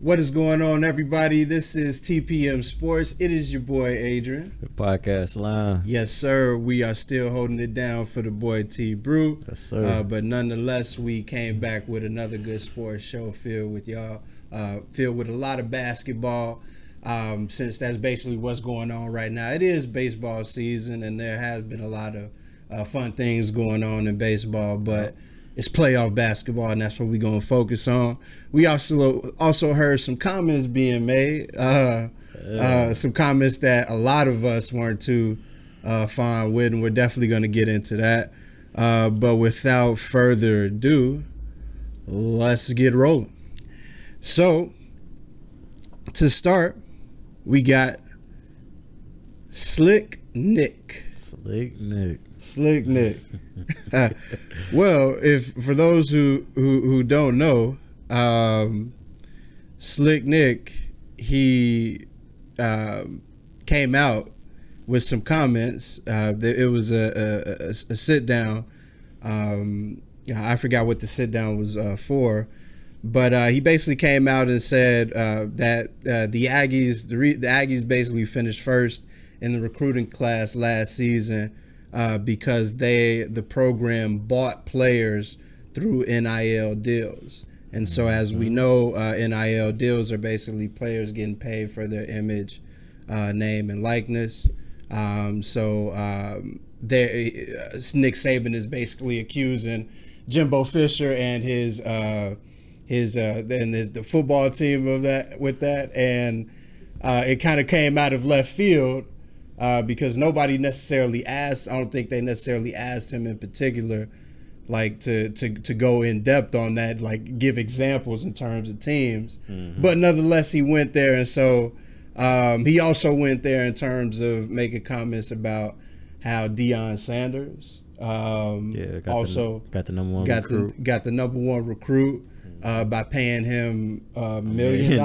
What is going on, everybody? This is TPM Sports. It is your boy, Adrian. The podcast line. Yes, sir. We are still holding it down for the boy T. Brew. Yes, sir. But nonetheless, we came back with another good sports show filled with y'all, filled with a lot of basketball, since that's basically what's going on right now. It is baseball season, and there has been a lot of fun things going on in baseball, but it's playoff basketball, and that's what we're going to focus on. We also heard some comments being made, some comments that a lot of us weren't too fine with, and we're definitely going to get into that. But without further ado, let's get rolling. So, to start, we got Slick Nick. Slick Nick. Well, if for those who don't know, Slick Nick, he came out with some comments. It was a sit down. I forgot what the sit down was for, but he basically came out and said that the Aggies basically finished first in the recruiting class last season. Because the program bought players through NIL deals. And so as we know, NIL deals are basically players getting paid for their image, name, and likeness. Nick Saban is basically accusing Jimbo Fisher and the football team of that. And it kind of came out of left field. Because nobody necessarily asked. I don't think they necessarily asked him in particular, like to go in depth on that, like give examples in terms of teams. Mm-hmm. But nonetheless, he went there, and so he also went there in terms of making comments about how Deion Sanders got the number one recruit. By paying him $1 million.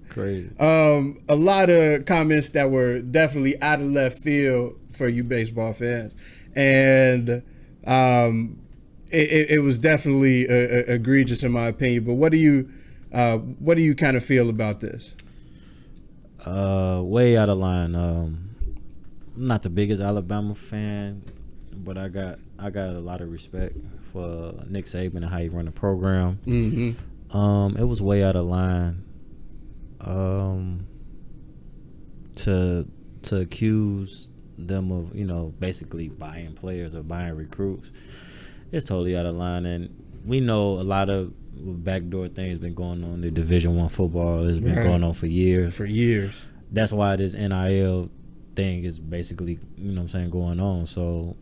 Crazy. A lot of comments that were definitely out of left field for you baseball fans, and it was definitely egregious in my opinion. But what do you kind of feel about this? Way out of line. I'm not the biggest Alabama fan, but I got a lot of respect for Nick Saban and how he run the program. Mm-hmm. It was way out of line to accuse them of basically buying players or buying recruits. It's totally out of line, and we know a lot of backdoor things been going on in Division I football. It's been going on for years. That's why this NIL thing is basically going on. So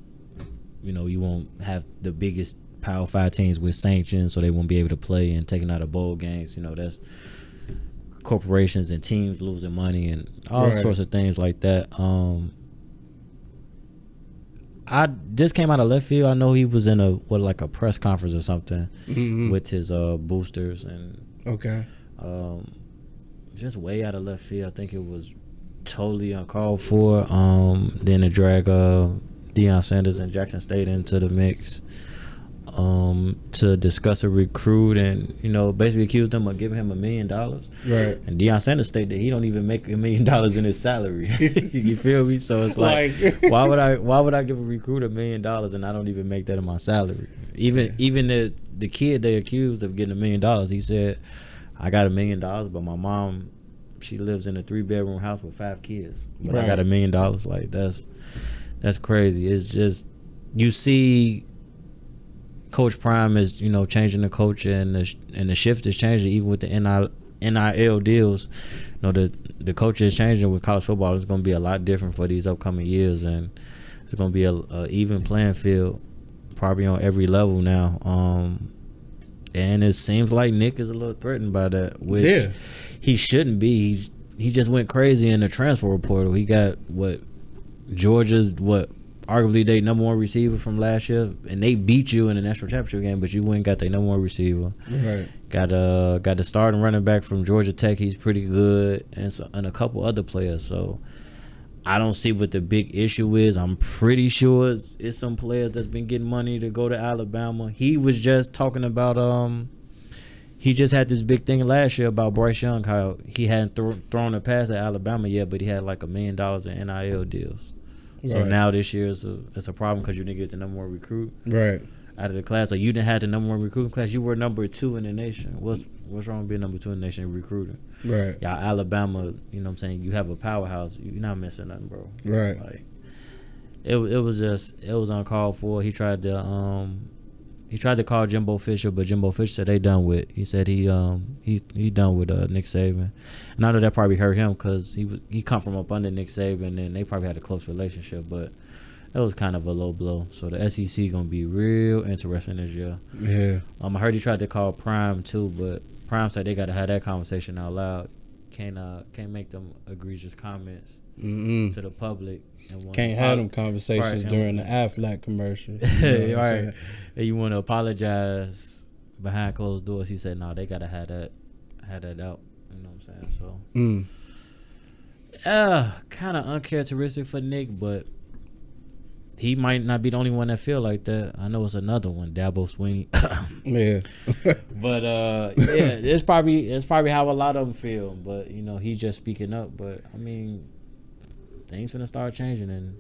you won't have the biggest Power 5 teams with sanctions, so they won't be able to play and taking out of bowl games. That's corporations and teams losing money and all sorts of things like that. I just came out of left field. I know he was in a press conference or something with his boosters and just way out of left field. I think it was totally uncalled for. Then to drag Deion Sanders and Jackson State into the mix to discuss a recruit and basically accuse them of giving him $1 million. Right. And Deion Sanders state that he don't even make $1 million in his salary. You feel me? So it's like why would I give a recruit $1 million and I don't even make that in my salary? Even the kid they accused of getting $1 million, he said, I got $1 million, but my mom, she lives in a 3-bedroom house with 5 kids, but I got $1 million. Like that's crazy. It's just you see Coach Prime is changing the culture and the shift is changing even with the NIL deals. The culture is changing with college football. It's going to be a lot different for these upcoming years, and it's going to be a even playing field probably on every level now. And it seems like Nick is a little threatened by that, which he shouldn't be. He just went crazy in the transfer portal. He got Georgia's arguably their number one receiver from last year, and they beat you in the national championship game, but you went and got their number one receiver. Right. Got the starting running back from Georgia Tech. He's pretty good, and a couple other players. So I don't see what the big issue is. I'm pretty sure it's some players that's been getting money to go to Alabama. He was just talking about he just had this big thing last year about Bryce Young, how he hadn't thrown a pass at Alabama yet, but he had like $1 million in NIL deals. So now this year it's a problem because you didn't get the number one recruit out of the class. Or you didn't have the number one recruiting class. You were number 2 in the nation. What's wrong with being number 2 in the nation in recruiting? Right. Y'all Alabama, you know what I'm saying? You have a powerhouse. You're not missing nothing, bro. Right. Like it was uncalled for. He tried to call Jimbo Fisher, but Jimbo Fisher said they done with. He said he done with Nick Saban, and I know that probably hurt him because he come from up under Nick Saban, and they probably had a close relationship, but that was kind of a low blow. So the SEC gonna be real interesting this year. Yeah. I heard he tried to call Prime too, but Prime said they got to have that conversation out loud. Can't make them egregious comments to the public. Can't have them conversations during the Aflac commercial. You know right. And you want to apologize behind closed doors. He said, no, they got to have that out. You know what I'm saying? So, kind of uncharacteristic for Nick, but he might not be the only one that feel like that. I know it's another one, Dabo Sweeney. Yeah. But, yeah, it's probably how a lot of them feel. But, you know, he's just speaking up. But, I mean, things gonna start changing, and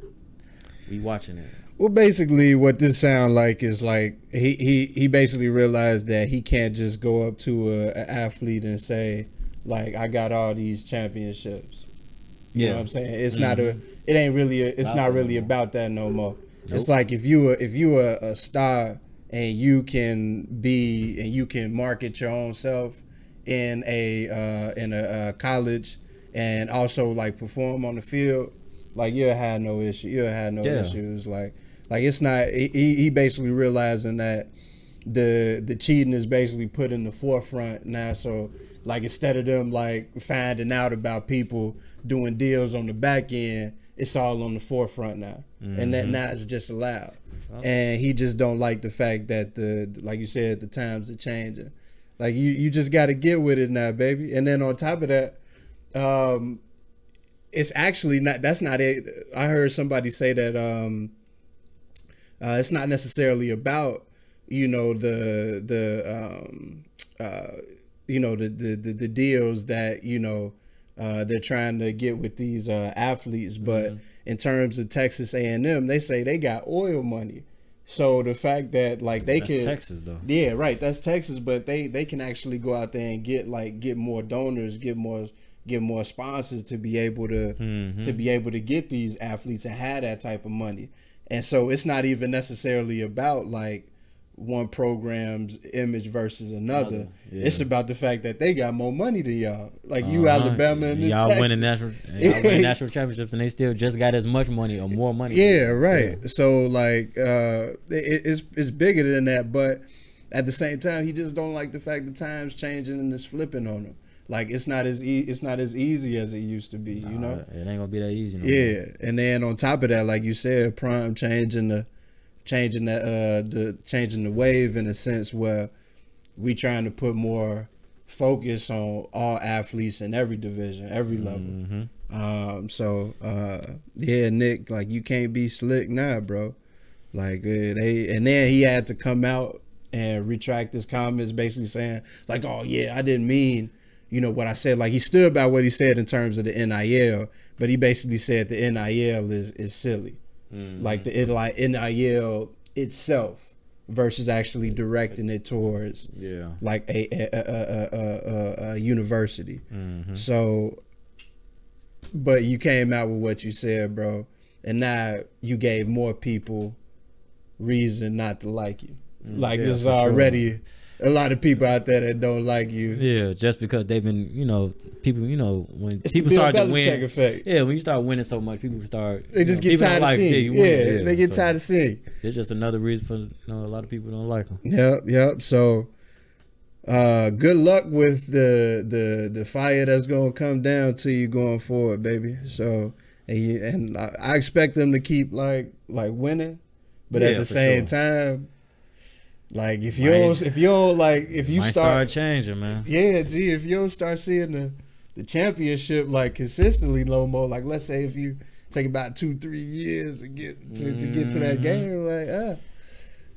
we watching it. Well, basically, what this sound like is like he basically realized that he can't just go up to an athlete and say, like, I got all these championships. You know what I'm saying? It's not really about that no more. Nope. It's like if you a star and you can market your own self in a college and also like perform on the field, like you'll have no issue. You'll have no issues. Like it's not. He basically realizing that the cheating is basically put in the forefront now. So like instead of them like finding out about people doing deals on the back end, it's all on the forefront now, and that now it's just allowed. And he just don't like the fact that like you said, the times are changing. Like you just got to get with it now, baby. And then on top of that, it's actually not. That's not it. I heard somebody say that it's not necessarily about the deals that they're trying to get with these athletes, but in terms of Texas A&M, they say they got oil money. So the fact that like that's Texas though. Yeah, right. That's Texas, but they can actually go out there and get more donors, get more sponsors to be able to get these athletes and have that type of money. And so it's not even necessarily about like one program's image versus another. Yeah. It's about the fact that they got more money than y'all. Like you, Alabama, and this y'all Texas. winning national championships, and they still just got as much money or more money. Yeah, right. Yeah. So like, it's bigger than that, but at the same time, he just don't like the fact the times changing and it's flipping on him. Like it's not as easy as it used to be. You know, it ain't gonna be that easy. And then on top of that, like you said, Prime changing the wave in a sense where we trying to put more focus on all athletes in every division, every level. Nick, like you can't be slick now, bro. Like and then he had to come out and retract his comments, basically saying like, "Oh yeah, I didn't mean what I said." Like he stood by what he said in terms of the NIL, but he basically said the NIL is silly. Like the NIL itself versus actually directing it towards like a university. So, but you came out with what you said, bro, and now you gave more people reason not to like you. Like there's already a lot of people out there that don't like you. Yeah, just because they've been, people, when it's people start to win. Effect. Yeah, when you start winning so much, people start. They just get tired of seeing. They get tired of seeing. It's just another reason for a lot of people don't like them. Yep. So, good luck with the fire that's gonna come down to you going forward, baby. So, and I expect them to keep like winning, but at the same time. Like if you start changing, man. Yeah, if you don't start seeing the championship like consistently no more, like let's say if you take about 2-3 years to get to that game, like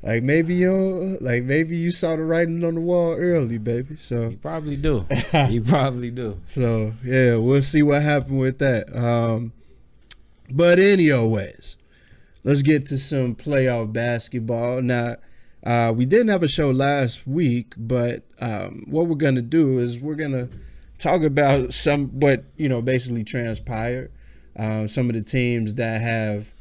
maybe you saw the writing on the wall early, baby. So You probably do. You probably do. So yeah, we'll see what happened with that. But anyways, let's get to some playoff basketball. Now, we didn't have a show last week, but what we're gonna do is we're gonna talk about what basically transpired. Some of the teams that have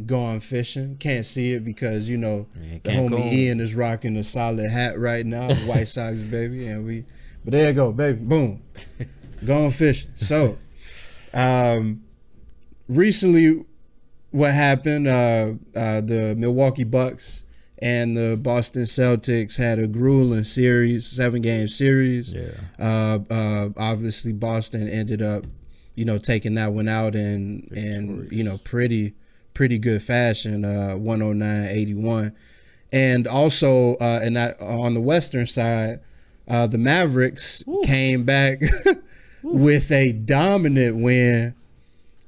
gone fishing. Can't see it because the homie Ian is rocking a solid hat right now, the White Sox baby, but there you go, baby, boom, gone fishing. So, recently, what happened? The Milwaukee Bucks and the Boston Celtics had a grueling series, 7-game series. Yeah. Obviously, Boston ended up, taking that one out in pretty good fashion, 109-81. And also, on the Western side, the Mavericks came back with a dominant win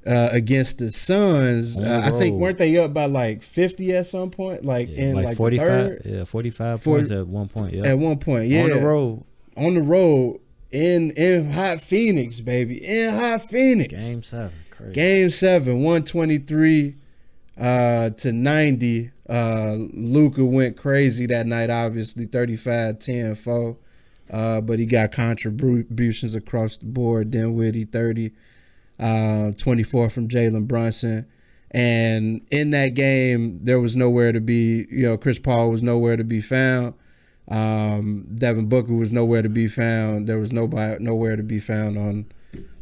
against the Suns. I think weren't they up by like 50 at some point? In 45, the third? Yeah, 45 points at one point. Yeah. At one point, yeah. On the road in hot Phoenix, baby. In hot Phoenix. Game 7. Crazy. Game 7, 123 to 90. Luka went crazy that night, obviously 35, 10, 4. But he got contributions across the board. Dinwiddie 30, 24 from Jalen Brunson. And in that game, there was nowhere to be, Chris Paul was nowhere to be found. Devin Booker was nowhere to be found. There was nowhere to be found on,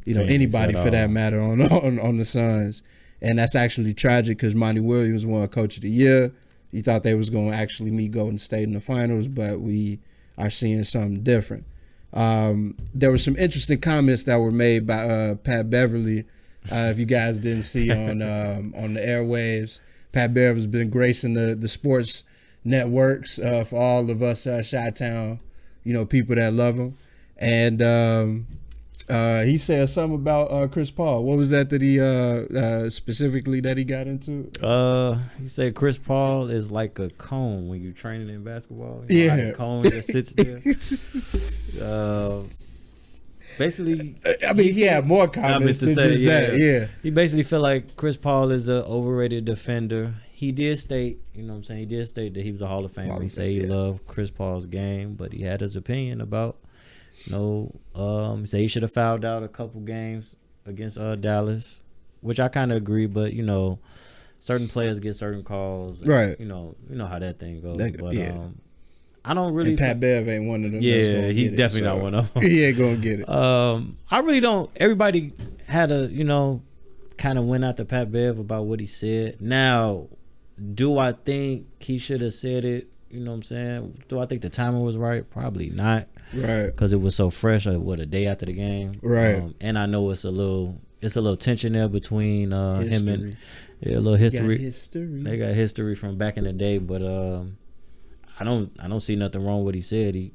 anybody for that matter on the Suns. And that's actually tragic because Monty Williams won Coach of the Year. He thought they was going to actually meet Golden State in the finals, but we are seeing something different. There were some interesting comments that were made by Pat Beverly. If you guys didn't see on the airwaves, Pat Beverly's been gracing the sports networks for all of us Chi-Town, people that love him. And he said something about Chris Paul. What was that he specifically that he got into? He said Chris Paul is like a cone when you're training in basketball. Yeah, like a cone that sits there. Basically, I mean, he had more comments than just that. Yeah, he basically felt like Chris Paul is an overrated defender. He did state, he did state that he was a Hall of Famer. He said he loved Chris Paul's game, but he had his opinion about. He said he should have fouled out a couple games against Dallas, which I kind of agree. But certain players get certain calls, and, right? You know how that thing goes. But I don't really. And Pat Bev ain't one of them. Yeah, he's definitely not one of them. He ain't gonna get it. I really don't. Everybody had a kind of went after Pat Bev about what he said. Now, do I think he should have said it? You know what I'm saying? Do I think the timing was right? Probably not. Right. Because it was so fresh. A day after the game. Right. And I know it's a little tension there between him and a little history. They got history from back in the day, but I don't see nothing wrong with what he said. He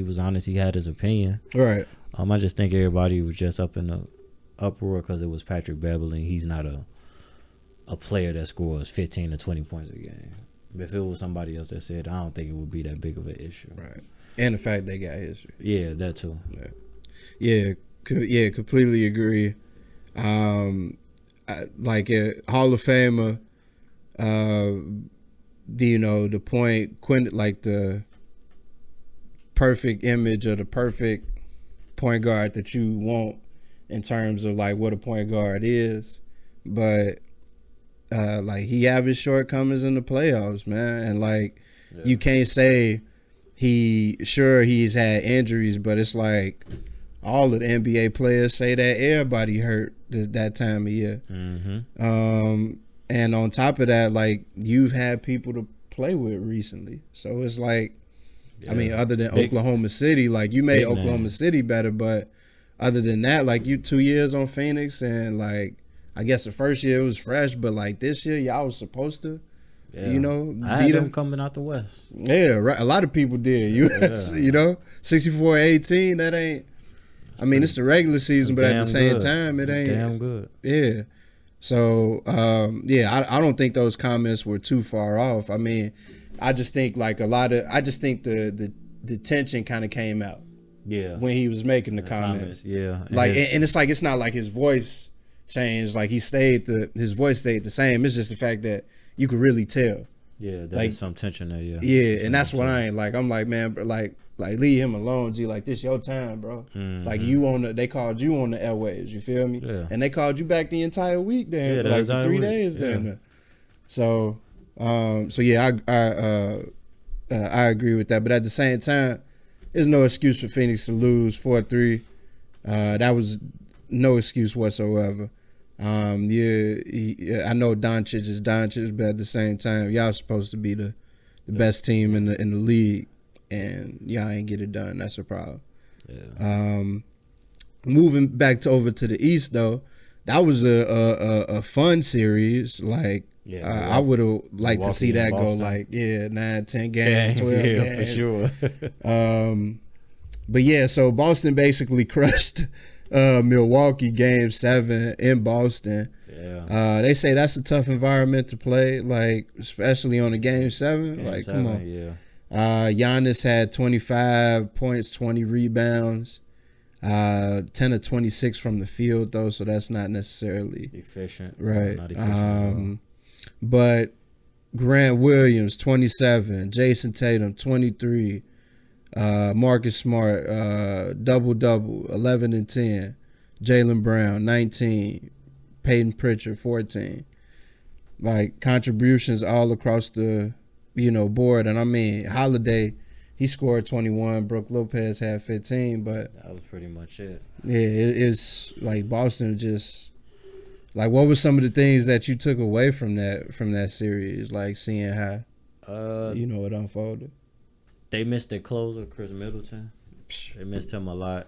was honest. He had his opinion. Right. I just think everybody was just up in the uproar because it was Patrick Beverley. He's not a player that scores 15 to 20 points a game. If it was somebody else that said, I don't think it would be that big of an issue. Right. And the fact they got history. Yeah, that too. Yeah, completely agree. Like a Hall of Famer, the point, like the perfect image or the perfect point guard that you want in terms of like what a point guard is, but like he have his shortcomings in the playoffs, man, and you can't say he's had injuries, but it's like all of the NBA players say that everybody hurt that time of year. Mm-hmm. And on top of that, like you've had people to play with recently, so it's like, I mean, other than Oklahoma City, like you made Oklahoma City better, but other than that, like you 2 years on Phoenix, and like I guess the first year it was fresh, but like this year y'all was supposed to, I beat them coming out the West. Yeah, right. A lot of people did. 64-18. That ain't. I mean, it's the regular season, but at the same time, it ain't damn good. Yeah. So I don't think those comments were too far off. I mean, I just think like I just think the tension kind of came out. Yeah. When he was making the comments. Yeah. Like and it's like it's not like his voice changed. Like his voice stayed the same. It's just the fact that you could really tell. Yeah, there's like, some tension there. Yeah. Yeah, and that's what I ain't like. I'm like, man, but like leave him alone, G. Like this your time, bro. Mm-hmm. Like they called you on the airwaves. You feel me? Yeah. And they called you back the entire week there, like for 3 days there. So, yeah, I agree with that. But at the same time, there's no excuse for Phoenix to lose 4-3. That was no excuse whatsoever. I know Doncic is Doncic, but at the same time, y'all supposed to be the best team in the league, and y'all ain't get it done. That's a problem. Yeah. Moving back over to the East though, that was a fun series. Like I would have liked to see that go like 9-10 games, 12 games for sure. But yeah, so Boston basically crushed Milwaukee Game 7 in Boston. Yeah. They say that's a tough environment to play, like especially on a Game 7. Like, come on. Yeah. Giannis had 25 points, 20 rebounds, 10 of 26 from the field though, so that's not necessarily efficient. Right. Not efficient but Grant Williams 27, Jason Tatum 23. Marcus Smart, double-double, 11 and 10. Jaylen Brown, 19. Peyton Pritchard, 14. Like, contributions all across the, board. And, I mean, Holiday, he scored 21. Brook Lopez had 15. But that was pretty much it. Yeah, it's like Boston just... Like, what were some of the things that you took away from that series? Like, seeing how, it unfolded. They missed their closer, Chris Middleton. They missed him a lot.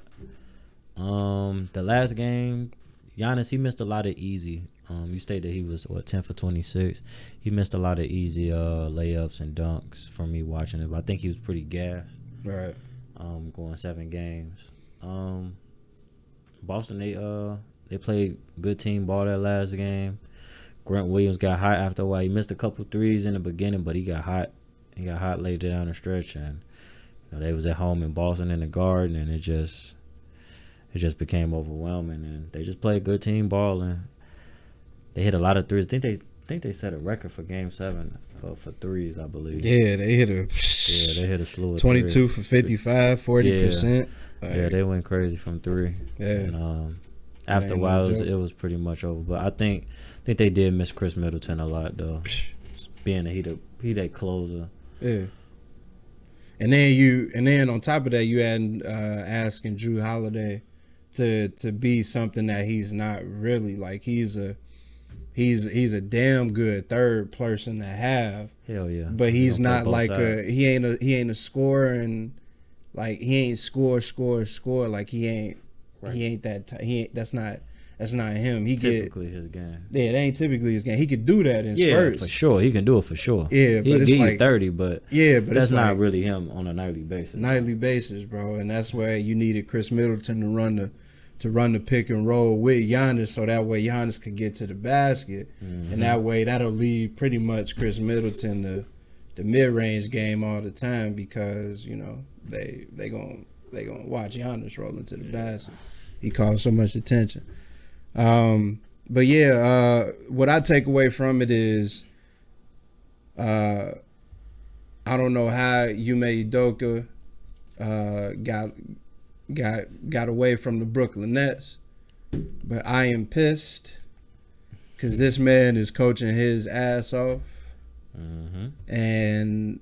The last game, Giannis, he missed a lot of easy. You stated he was 10 for 26. He missed a lot of easy layups and dunks from me watching it. But I think he was pretty gassed. Right. Going 7 games. Boston, they played good team ball that last game. Grant Williams got hot after a while. He missed a couple threes in the beginning, but he got hot. He got hot later down the stretch, and they was at home in Boston in the Garden, and it just became overwhelming. And they just played good team ball, and they hit a lot of threes. I think they set a record for Game 7 for threes, I believe. Yeah, they hit a slew of 22 for 55, 40%. Yeah, they went crazy from 3. Yeah. And after a while, it was pretty much over. But I think they did miss Chris Middleton a lot though, being he that closer. Yeah. And then on top of that, you had asking Drew Holiday to be something that he's not really. Like he's a damn good third person to have. Hell yeah. But he's not like he ain't a scorer, and like he ain't score. Like he ain't that. That's not him. Typically his game. Yeah, it ain't typically his game. He could do that in spurts. For sure. He can do it for sure. Yeah, but he'll it's give like you 30, but that's not like, really him on a nightly basis. Bro, and that's where you needed Chris Middleton to run the pick and roll with Giannis, so that way Giannis could get to the basket, and that way that'll leave pretty much Chris Middleton the mid range game all the time, because they gonna watch Giannis roll into the basket. He calls so much attention. But yeah, what I take away from it is, I don't know how Ime Udoka got away from the Brooklyn Nets, but I am pissed because this man is coaching his ass off. And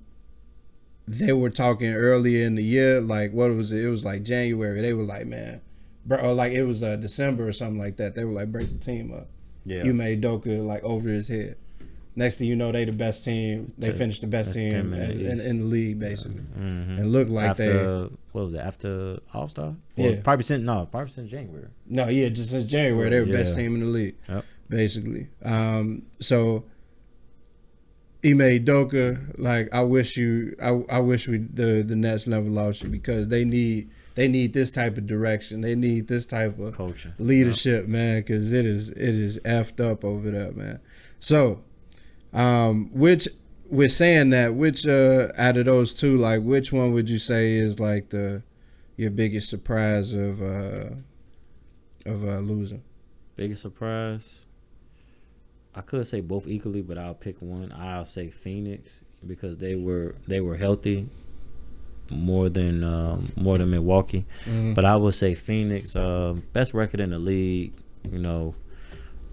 they were talking earlier in the year, like what was it? It was like January. They were like, man. Or like it was December or something like that. They were like, break the team up. Yeah. You made Doka like over his head. Next thing you know, they the best team. They finished the best team in the league, basically. And looked like after, what was it, after All-Star? Yeah. Probably since January. No, yeah, just since January. They were the best team in the league, basically. So Ime Udoka, like I wish the Nets never lost you, because they need this type of direction. They need this type of coaching, leadership, man, because it is effed up over there, man. So, which with saying that, which out of those two, like, which one would you say is like your biggest surprise of losing? Biggest surprise? I could say both equally, but I'll pick one. I'll say Phoenix because they were healthy more than Milwaukee. Mm-hmm. But I would say Phoenix, best record in the league. You know,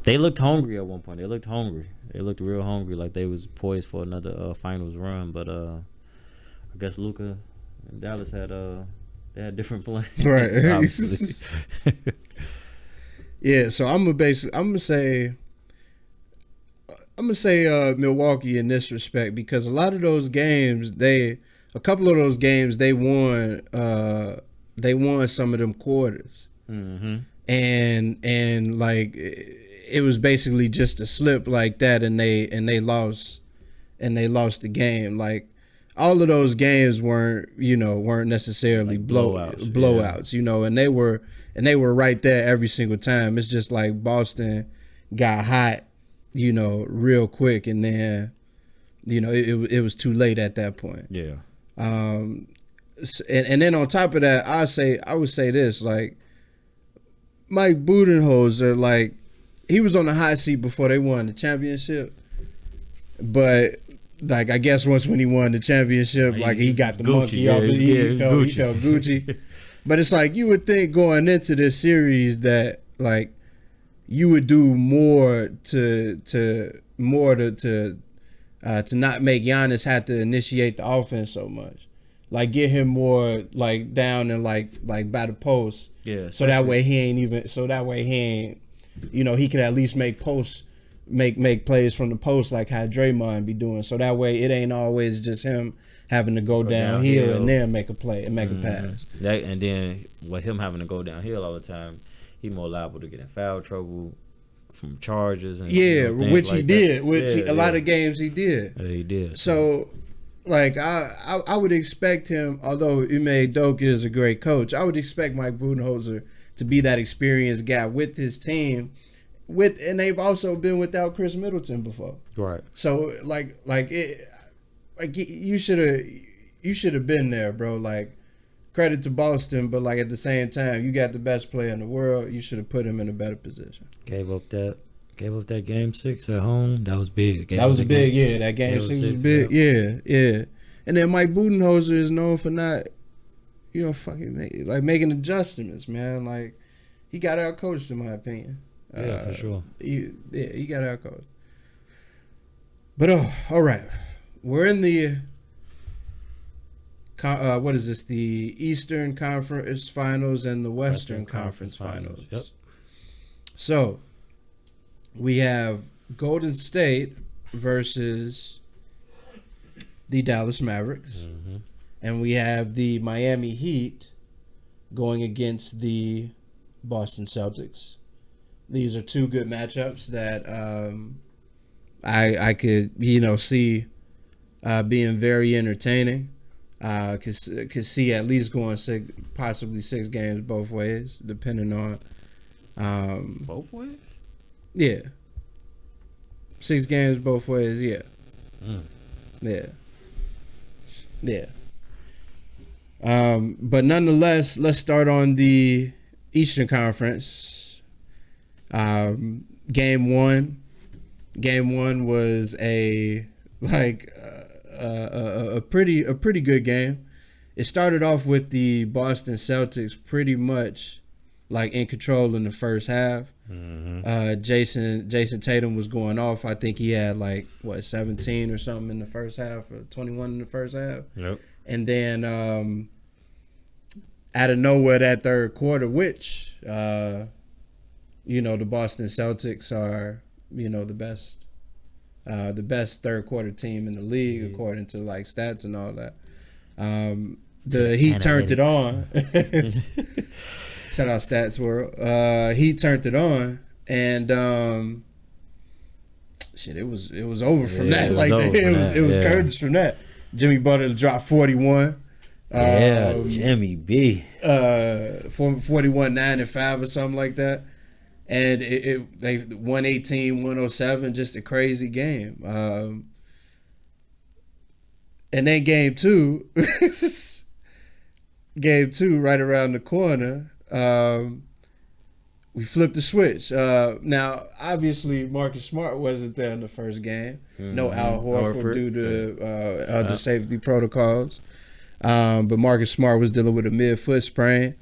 they looked hungry at one point. They looked hungry. They looked real hungry, like they was poised for another finals run. But I guess Luka and Dallas had they had different plans, right? Yeah. So I'm gonna say Milwaukee in this respect because a lot of those games a couple of those games they won some of them quarters. Mm-hmm. And like it was basically just a slip like that, and they lost the game. Like all of those games weren't necessarily like blowouts, yeah. And they were right there every single time. It's just like Boston got hot, real quick, and then it was too late at that point. Yeah. And then on top of that, I would say this, like, Mike Budenholzer, like, he was on the hot seat before they won the championship. But, like, I guess once when he won the championship, like, he got the Gucci, monkey off his he felt Gucci. But it's like, you would think going into this series that, like, you would do more to not make Giannis have to initiate the offense so much. Like, get him more, like, down and, like by the post. Yeah. So that way he ain't, he could at least make plays from the post like how Draymond be doing. So that way it ain't always just him having to go downhill and then make a play and make a pass. And then with him having to go downhill all the time, he more liable to get in foul trouble from charges. And which like he did. A lot of games he did. Yeah, he did. So, like, I would expect him, although Ime Udoka is a great coach, I would expect Mike Budenholzer to be that experienced guy with his team. And they've also been without Chris Middleton before. Right. So, you should have been there, bro. Like, credit to Boston, but, like, at the same time, you got the best player in the world. You should have put him in a better position. Gave up that game 6 at home. That was big. That was big. Yeah, that game 6 was big. Yeah. And then Mike Budenholzer is known for not, making adjustments, man. Like, he got outcoached, in my opinion. Yeah, for sure. He got outcoached. But all right, we're in the what is this? The Eastern Conference Finals and the Western Conference Finals. Yep. So we have Golden State versus the Dallas Mavericks, and we have the Miami Heat going against the Boston Celtics. These are two good matchups that I could see being very entertaining. Could see at least going possibly 6 games both ways, depending on both ways. Yeah, 6 games both ways. Yeah, yeah. But nonetheless, let's start on the Eastern Conference. Game one was a pretty good game. It started off with the Boston Celtics pretty much like in control in the first half. Jason Tatum was going off. I think he had 17 or something in the first half, or 21 in the first half. Yep. And then out of nowhere that third quarter, which the Boston Celtics are the best third quarter team in the league according to stats and all that. The Heat turned it on. Shout out Stats World. Heat turned it on, and it was over from that. It was curtains from that. Jimmy Butler dropped 41. Jimmy B. 41, 9 and 5 or something like that. And they 118, 107, just a crazy game. And then game two, right around the corner, we flipped the switch. Now, obviously, Marcus Smart wasn't there in the first game. No Al Horford due to the safety protocols. But Marcus Smart was dealing with a mid-foot sprain.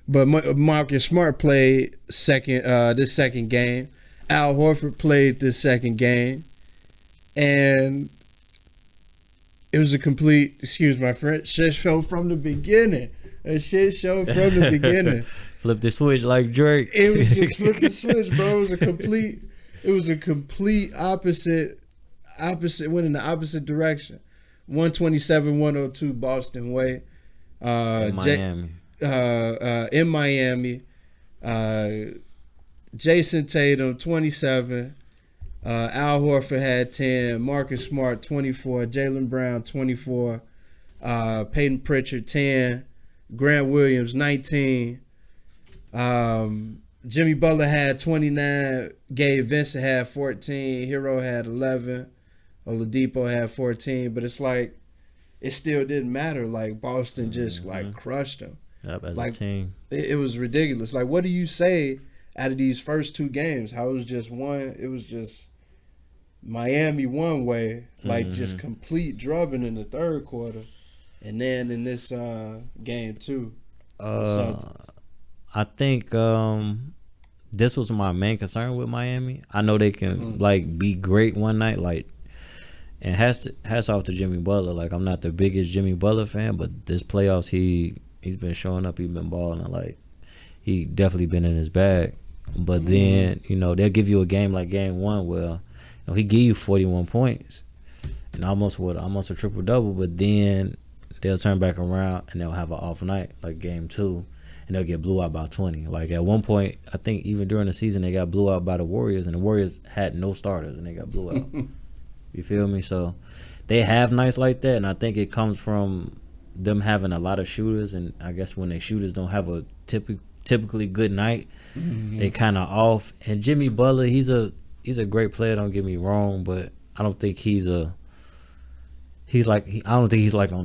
But Marcus Smart played this second game. Al Horford played this second game. And it was a complete, excuse my French, shit show from the beginning. A shit show from the beginning. Flip the switch like Drake. It was just flip the switch, bro. It was a complete opposite, went in the opposite direction. 127-102 Boston way. Miami. In Miami. Jason Tatum, 27. Al Horford had 10. Marcus Smart, 24. Jaylen Brown, 24. Peyton Pritchard, 10. Grant Williams, 19. Jimmy Butler had 29. Gabe Vincent had 14. Hero had 11. Oladipo had 14. But it's like, it still didn't matter. Like, Boston just, like, crushed them. Yep, as like, a team. It was ridiculous. Like, what do you say out of these first two games? How it was just one, it was just Miami one way, like just complete drubbing in the third quarter. And then in this game two. I think this was my main concern with Miami. I know they can like be great one night, like, and hats off to Jimmy Butler. Like, I'm not the biggest Jimmy Butler fan, but this playoffs he's been showing up, he's been balling, like he definitely been in his bag. But then, you know, they'll give you a game like game one where, you know, he give you 41 points and almost a triple double, but then they'll turn back around and they'll have an off night like game two, and they'll get blew out by 20. Like, at one point, I think even during the season, they got blew out by the Warriors, and the Warriors had no starters, and they got blew out. You feel me? So they have nights like that, and I think it comes from them having a lot of shooters, and I guess when their shooters don't have a typically good night, they kind of off. And Jimmy Butler, he's a great player, don't get me wrong, but I don't think he's on the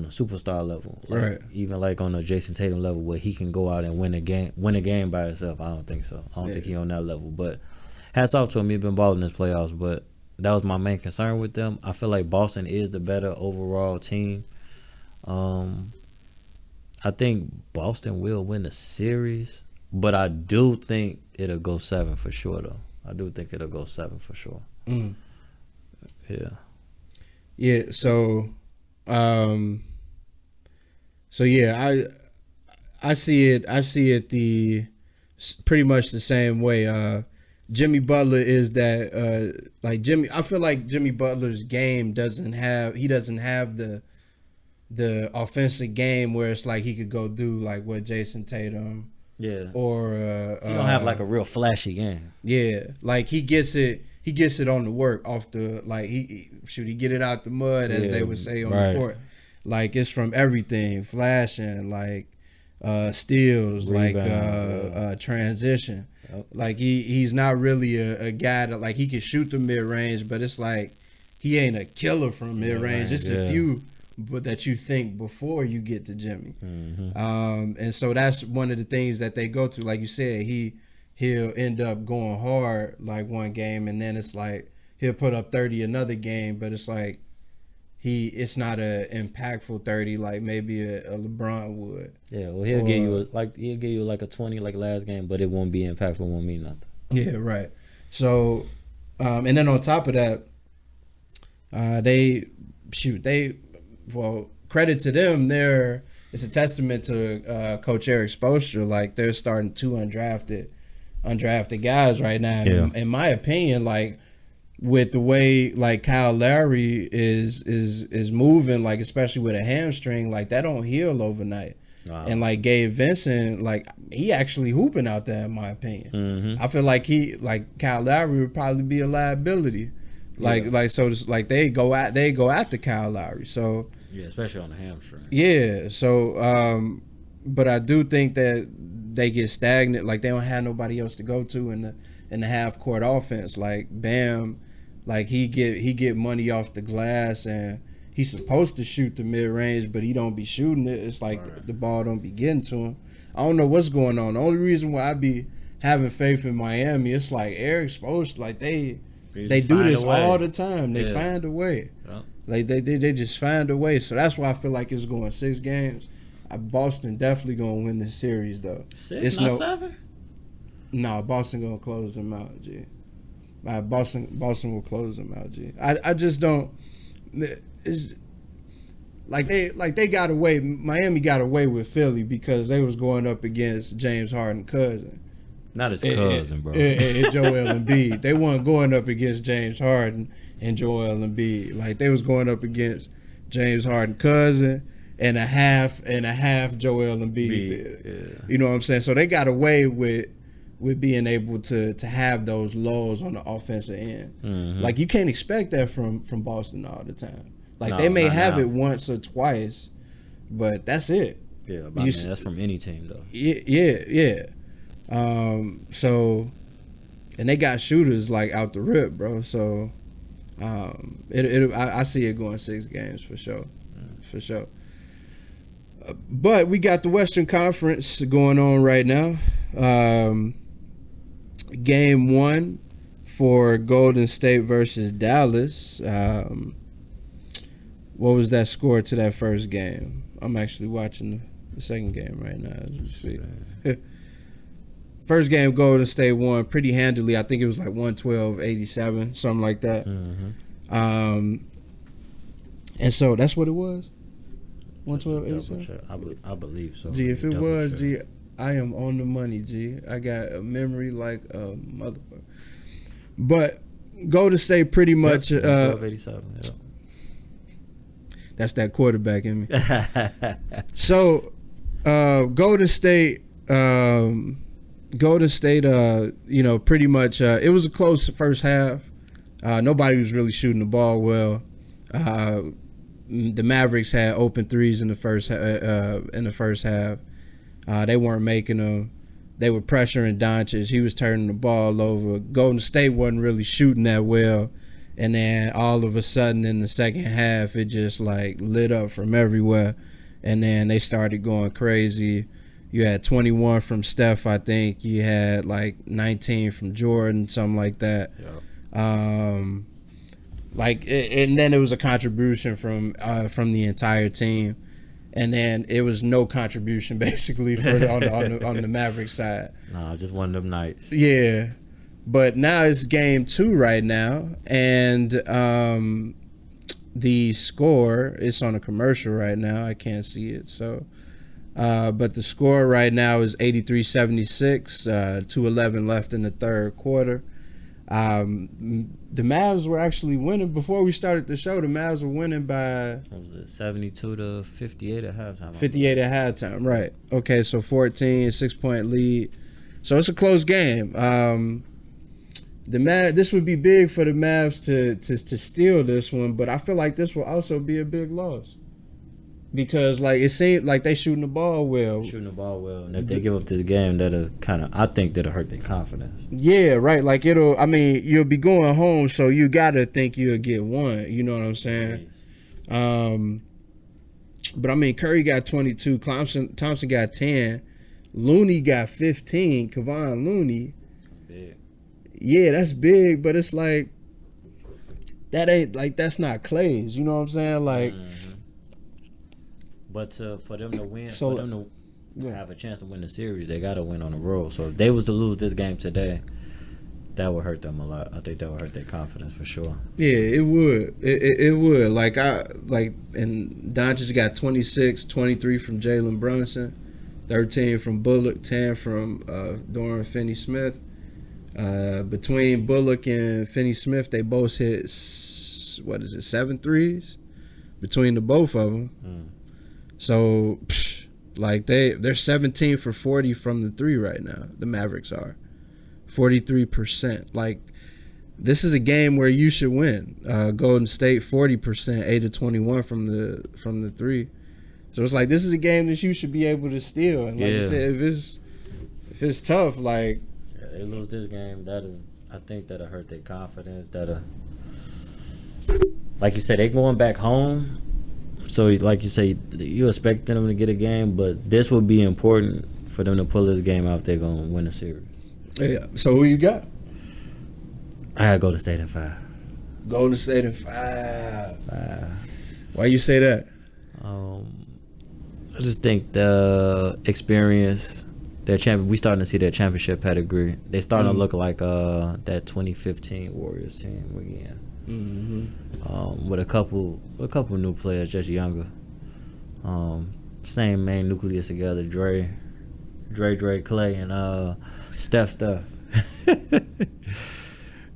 superstar level, like, right? Even like on the Jason Tatum level, where he can go out and win a game by himself. I don't think so. I don't think he's on that level. But hats off to him. He's been balling in his playoffs. But that was my main concern with them. I feel like Boston is the better overall team. I think Boston will win the series, but I do think it'll go 7 for sure, though. I do think it'll go 7 for sure. Yeah. Yeah. So yeah, I see it pretty much the same way. Jimmy Butler is that I feel like Jimmy Butler's game doesn't have the offensive game where it's like he could go do like what Jason Tatum, or he don't have like a real flashy game. Yeah, like he gets it on the work off the, like he get it out the mud, as they would say on the court. Like, it's from everything, flashing, like steals, rebound, like transition. Yep. Like he's not really a guy that, like, he can shoot the mid range, but it's like he ain't a killer from mid range. It's a few, but that you think before you get to Jimmy. And so that's one of the things that they go to. Like you said, he'll end up going hard like one game, and then it's like he'll put up 30 another game, but it's like it's not a impactful 30 like maybe a LeBron would. Yeah, well, he'll give you like a 20 like last game, but it won't be impactful, won't mean nothing. Yeah, right. So and then on top of that, credit to them, it's a testament to Coach Eric Spoelstra. Like, they're starting 2 undrafted guys right now. Yeah. In my opinion, like, with the way like Kyle Lowry is moving, like, especially with a hamstring, like, that don't heal overnight. Wow. And like Gabe Vincent, like, he actually hooping out there in my opinion. I feel like Kyle Lowry would probably be a liability. So they go after Kyle Lowry. So yeah, especially on the hamstring. Yeah. So but I do think that they get stagnant. Like, they don't have nobody else to go to in the half court offense. Like, Bam, like he get money off the glass, and he's supposed to shoot the mid range, but he don't be shooting it. It's like the ball don't be getting to him. I don't know what's going on. The only reason why I be having faith in Miami, it's like air exposure. Like they do this all the time. They find a way. Yep. Like they just find a way. So that's why I feel like it's going 6 games. Boston definitely gonna win this series though. 6, not 7. No, Boston gonna close them out, G. Boston will close them out, G. I just don't. It's like they got away. Miami got away with Philly because they was going up against James Harden's cousin. Not his cousin, bro. And Joel Embiid. They weren't going up against James Harden and Joel Embiid. Like they was going up against James Harden's cousin and a half Joel Embiid. Yeah. You know what I'm saying? So they got away with being able to have those lows on the offensive end. Mm-hmm. Like you can't expect that from Boston all the time. Like they may have it once or twice, but that's it. Yeah, but that's from any team though. Yeah. So, and they got shooters like out the rip, bro. So, I see it going 6 games for sure, for sure. But we got the Western Conference going on right now. Game 1 for Golden State versus Dallas. What was that score to that first game? I'm actually watching the second game right now as we speak. First game, Golden State won pretty handily. I think it was like 112-87, something like that. Mm-hmm. And so that's what it was? 112-87? I believe so. G, if it was, G, I am on the money, G. I got a memory like a motherfucker. But Golden State pretty much... 112-87, yeah. That's that quarterback in me. So, Golden State... pretty much, it was a close first half. Nobody was really shooting the ball well. The Mavericks had open threes in the first half. They weren't making them. They were pressuring Doncic. He was turning the ball over. Golden State wasn't really shooting that well. And then all of a sudden in the second half, it just like lit up from everywhere. And then they started going crazy. You had 21 from Steph, I think. You had like 19 from Jordan, something like that. Yep. And then it was a contribution from the entire team, and then it was no contribution basically on the Mavericks side. Nah, just one of them nights. Yeah, but now it's game 2 right now, and the score is on a commercial right now. I can't see it, so. But the score right now is 83-76, 2:11 left in the third quarter. The Mavs were actually winning. Before we started the show, the Mavs were winning by... What was it, 72-58 at halftime? 58 at halftime, right. Okay, so 14, 6-point lead. So it's a close game. This would be big for the Mavs to steal this one, but I feel like this will also be a big loss. Because like it seemed like they shooting the ball well. And if they give up this game, I think that'll hurt their confidence. Yeah, right. Like you'll be going home, so you gotta think you'll get one. You know what I'm saying? Nice. But I mean, Curry got 22, Thompson got 10, Looney got 15, Kevon Looney. That's big. Yeah, that's big, but it's like that's not Clay's. You know what I'm saying? Like. Mm-hmm. But for them to win, have a chance to win the series, they got to win on the road. So if they was to lose this game today, that would hurt them a lot. I think that would hurt their confidence for sure. Yeah, it would. It would. And Doncic got 26, 23 from Jalen Brunson, 13 from Bullock, 10 from Dorian Finney-Smith. Between Bullock and Finney-Smith, they both hit 7 threes between the both of them. Mm. So, they're 17 for 40 from the 3 right now. The Mavericks are 43%. Like, this is a game where you should win. Golden State 40%, 8-21 from the 3. So it's like this is a game that you should be able to steal. And like you said, if it's tough, like they lose this game, I think that'll hurt their confidence. Like you said, they going back home. So, like you say, you expecting them to get a game, but this would be important for them to pull this game out if they're going to win a series. Yeah. So, who you got? I got to go to State at 5. Golden State in 5. Why you say that? I just think the experience, we starting to see their championship pedigree. They starting to look like that 2015 Warriors team again. With a couple new players, just younger. Same main nucleus together: Dre, Clay, and Steph.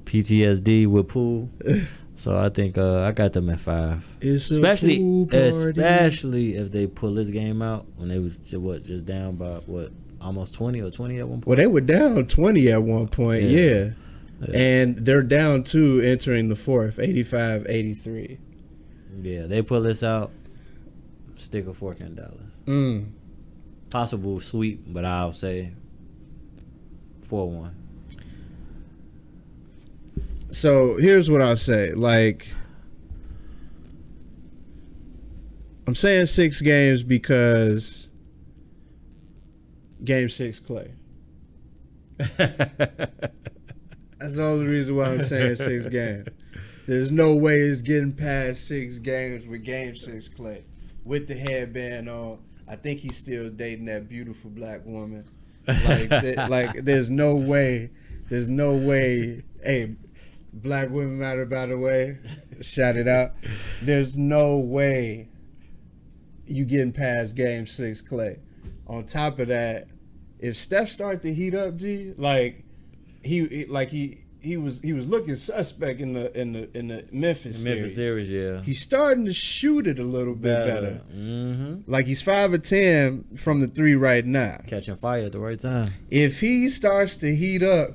PTSD with Poole. So I think I got them at 5. Especially if they pull this game out when they was just down by almost 20 or 20 at one point. Well, they were down 20 at one point, yeah. And they're down 2 entering the fourth, 85-83. Yeah, they pull this out, stick a fork in Dallas. Possible sweep, but I'll say 4-1. So here's what I'll say. Like, I'm saying 6 games because Game 6 Clay. That's the only reason why I'm saying 6 games. There's no way it's getting past 6 games with Game 6 Clay. With the headband on. I think he's still dating that beautiful black woman. Like there's no way. Hey, black women matter, by the way. Shout it out. There's no way you getting past Game 6 Clay. On top of that, if Steph started to heat up, G, he was looking suspect in the Memphis series, yeah. He's starting to shoot it a little bit better. Like, he's 5 of 10 from the 3 right now. Catching fire at the right time. If he starts to heat up,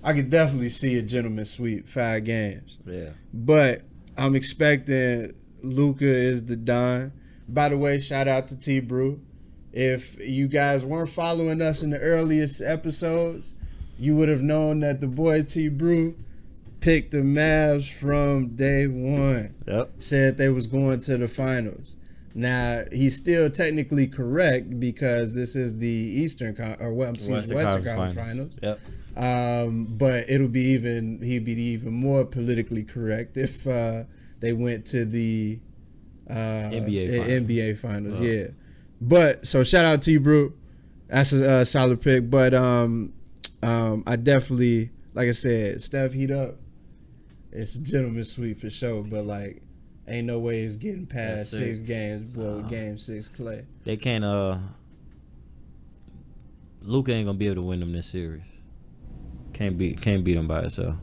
I could definitely see a gentleman sweep 5 games. Yeah. But I'm expecting Luka is the Don. By the way, shout out to T Brew. If you guys weren't following us in the earliest episodes, you would have known that the boy T Brew picked the Mavs from day one. Yep. Said they was going to the finals. Now, he's still technically correct because this is the Western Conference Finals. Yep. But he'd be even more politically correct if they went to the NBA Finals. Oh. Yeah. But so shout out to you, Brew. That's a solid pick. But I definitely, like I said, Steph heat up. It's a gentleman sweep for sure. But like, ain't no way it's getting past 6 games. Boy, with Game 6 Clay. They can't. Luka ain't gonna be able to win them this series. Can't beat them by itself.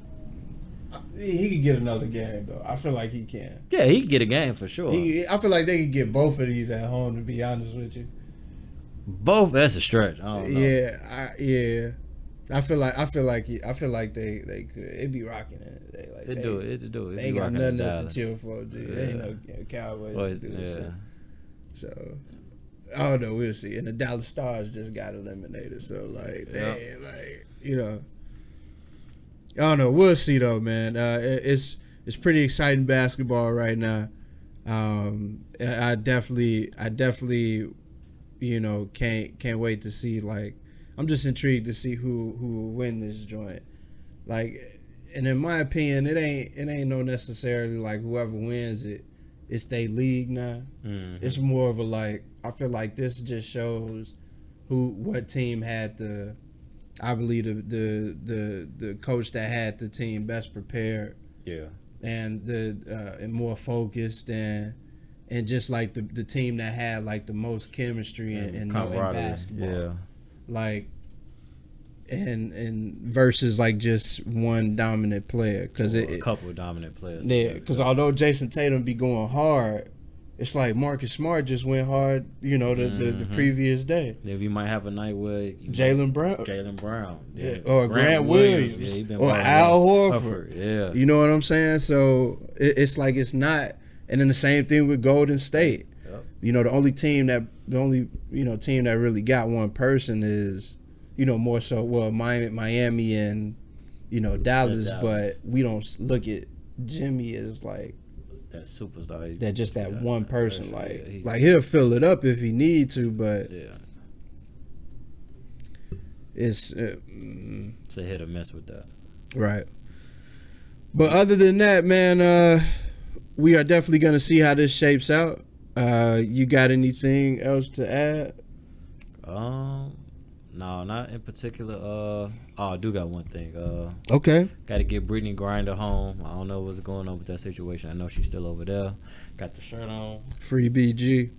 He could get another game though. I feel like he can. Yeah, he can get a game for sure. I feel like they could get both of these at home. To be honest with you, both. That's a stretch. I don't know. Yeah. I feel like they could. It'd be rocking it. They do it. They ain't got nothing else to chill for. Dude. They ain't no Cowboys. So I don't know. We'll see. And the Dallas Stars just got eliminated. So I don't know. We'll see though, man. It's pretty exciting basketball right now. I definitely, can't wait to see. Like, I'm just intrigued to see who will win this joint. Like, and in my opinion, it ain't no necessarily like whoever wins it's their league now. Mm-hmm. It's more of a like. I feel like this just shows what team had the. I believe the coach that had the team best prepared, and and more focused and just like the team that had like the most chemistry and basketball, like and versus like just one dominant player a couple of dominant players. Yeah, because although Jason Tatum be going hard. It's like Marcus Smart just went hard, the previous day. Yeah, we might have a night where Jaylen Brown, or Grant Williams, or Al Horford. Yeah, you know what I'm saying. So it's like it's not, and then the same thing with Golden State. Yep. The only team that really got one person is more so Miami and Dallas, but we don't look at Jimmy as like. that superstar. That just that one person, like he'll fill it up if he need to, but it's a hit or miss with that. Right. But other than that, man, we are definitely gonna see how this shapes out. You got anything else to add? No, not in particular. I do got one thing. Okay. Got to get Brittany Griner home. I don't know what's going on with that situation. I know she's still over there. Got the shirt on. Free BG.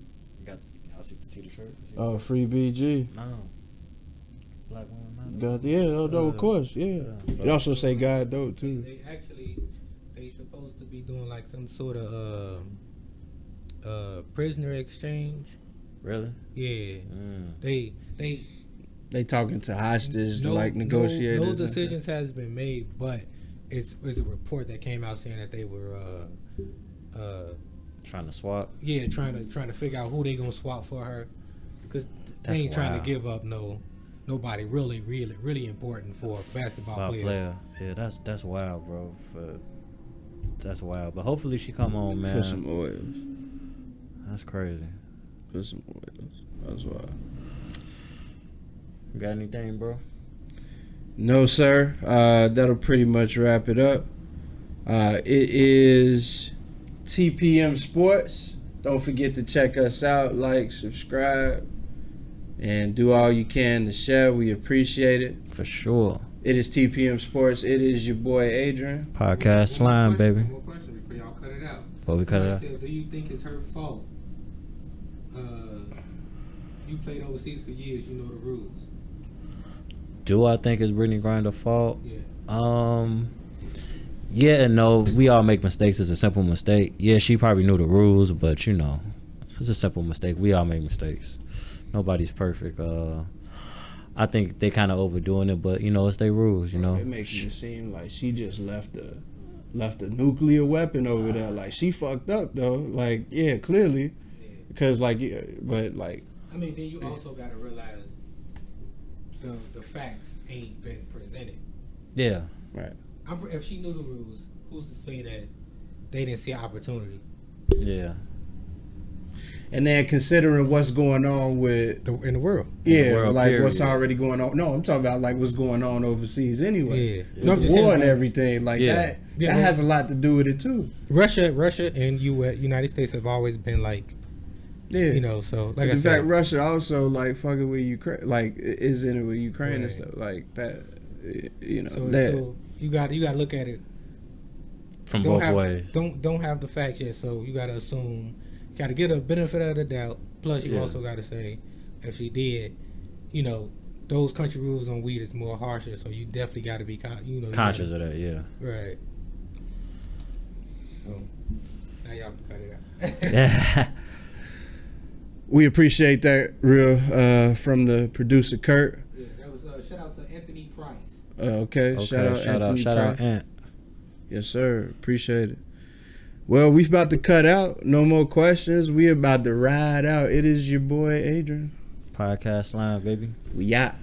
Y'all see the shirt? Oh, free BG. No. Black woman matter. God, of course, yeah. So you also say God though too. They supposed to be doing like some sort of prisoner exchange. Really? Yeah. They talking to hostage to like negotiators. No decisions has been made, but it's a report that came out saying that they were trying to swap. Yeah, trying to figure out who they gonna swap for her, because they ain't trying to give up nobody really important for a basketball player. Yeah, that's wild, bro. That's wild. But hopefully she come on, man. For some oils. That's crazy. For some oils. That's wild. You got anything, bro? No, sir. That'll pretty much wrap it up. It is TPM Sports. Don't forget to check us out, like, subscribe, and do all you can to share. We appreciate it. For sure. It is TPM Sports. It is your boy Adrian. Podcast Slime, baby. One more question before y'all cut it out. Before we cut it out. Said, do you think it's her fault? You played overseas for years. You know the rules. Do I think it's Brittany Griner's fault? Yeah. Yeah and no. We all make mistakes. It's a simple mistake. Yeah, she probably knew the rules, but it's a simple mistake. We all make mistakes. Nobody's perfect. I think they kind of overdoing it, but it's their rules. It makes it seem like she just left a nuclear weapon over there. Like she fucked up though. Like clearly, because but I mean, then you also gotta realize the facts ain't been presented. Yeah. Right. If she knew the rules, who's to say that they didn't see an opportunity? Yeah. And then considering what's going on in the world. Yeah, world, like period. what's already going on. No, I'm talking about like what's going on overseas anyway. Yeah. With the war and everything. Like that has a lot to do with it too. Russia and United States have always been like, so like in fact, Russia also like fucking with Ukraine, like is in it with Ukraine and stuff like that. So you got to look at it from both ways. Don't have the facts yet, so you got to assume. Got to get a benefit of the doubt. Plus, you also got to say, if she did, those country rules on weed is more harsher. So you definitely got to be, conscious of that. Yeah. Right. So now y'all can cut it out. Yeah. We appreciate that real from the producer Kurt. Yeah, that was shout out to Anthony Price. Okay. Shout out Ant. Yes, sir. Appreciate it. Well, we about to cut out. No more questions. We about to ride out. It is your boy Adrian. Podcast Slime, baby. We out.